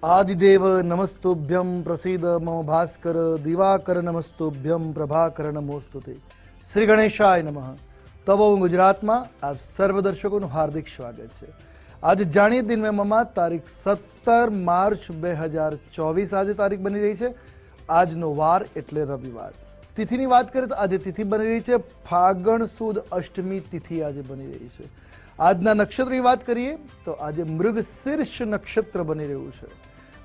आदिदेव नमस्तुभ्यं प्रसीद मम भास्कर दिवाकर नमस्तुभ्यं प्रभाकर नमोस्तुते। श्री गणेशाय नमः। तब गुजरात में आप सर्व दर्शकों हार्दिक स्वागत है। आज जाणिए दिन में ममा तारीख 17 मार्च 2024 आज तारीख बनी रही है। આજનો વાર એટલે રવિવાર। તિથિની વાત કરીએ તો આજે તિથિ બની રહી છે ફાગણ સુદ અષ્ટમી તિથિ આજે બની રહી છે। આજના નક્ષત્રની વાત કરીએ તો આજે મૃગશીર્ષ નક્ષત્ર બની રહ્યું છે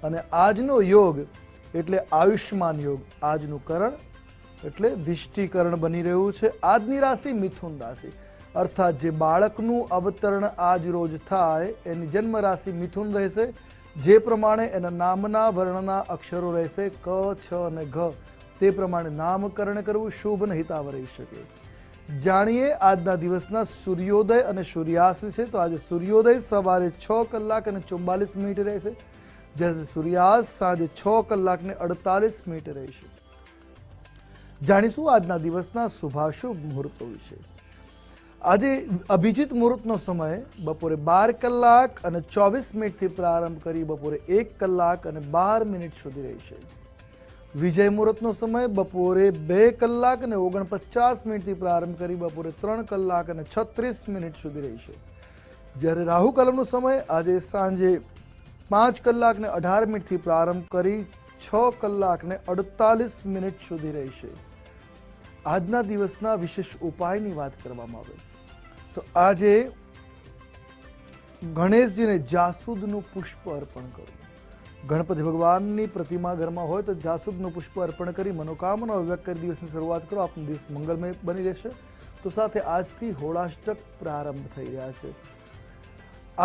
અને આજનો યોગ એટલે આયુષ્માન યોગ, આજનું કરણ એટલે વિષ્ટિકરણ બની રહ્યું છે। આજની રાશિ મિથુન રાશિ, અર્થાત જે બાળકનું અવતરણ આજ રોજ થાય એની જન્મ રાશિ મિથુન રહેશે। જે પ્રમાણે એના નામના વર્ણના અક્ષરો રહેશે ક, છ અને ઘ, તે પ્રમાણે નામકરણ કરવું શુભ અને હિતાવ રહી શકે। જાણીએ આજના દિવસના સૂર્યોદય અને સૂર્યાસ્ત વિશે। તો આજે સૂર્યોદય સવારે 6 કલાક અને 44 મિનિટ રહેશે, જ્યારે સૂર્યાસ્ત સાંજે 6 કલાક ને 48 મિનિટ રહેશે। જાણીશું આજના દિવસના શુભાશુભ મુહૂર્તો વિશે। આજે અભિજીત મુહૂર્તનો સમય બપોરે 12 કલાક અને 24 મિનિટથી પ્રારંભ કરી બપોરે 1 કલાક અને 12 મિનિટ સુધી રહેશે। વિજય મુહૂર્તનો સમય બપોરે 2 કલાક અને 49 મિનિટથી પ્રારંભ કરી બપોરે 3 કલાક અને 36 મિનિટ સુધી રહેશે। જ્યારે રાહુ કાલમનો સમય આજે સાંજે 5 કલાક ને 18 મિનિટથી પ્રારંભ કરી 6 કલાક ને 48 મિનિટ સુધી રહેશે। આજના દિવસના વિશેષ ઉપાયની વાત કરવામાં આવે તો આજે ગણેશજીને જાસૂદનું પુષ્પ અર્પણ કરવું। ગણપતિ ભગવાનની પ્રતિમા ઘરમાં હોય તો જાસૂદનું પુષ્પ અર્પણ કરી મનોકામના વ્યક્ત કરી દિવસની શરૂઆત કરો। આપનો દિવસ મંગલમય બની રહેશે। તો સાથે આજથી હોળાષ્ટક પ્રારંભ થઈ રહ્યા છે।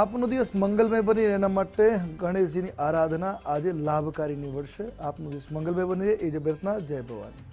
આપનો દિવસ મંગલમય બની રહે એના માટે ગણેશજીની આરાધના આજે લાભકારી નીવડશે। આપનો દિવસ મંગલમય બની રહે એ જ પ્રાર્થના। જય ભવાની।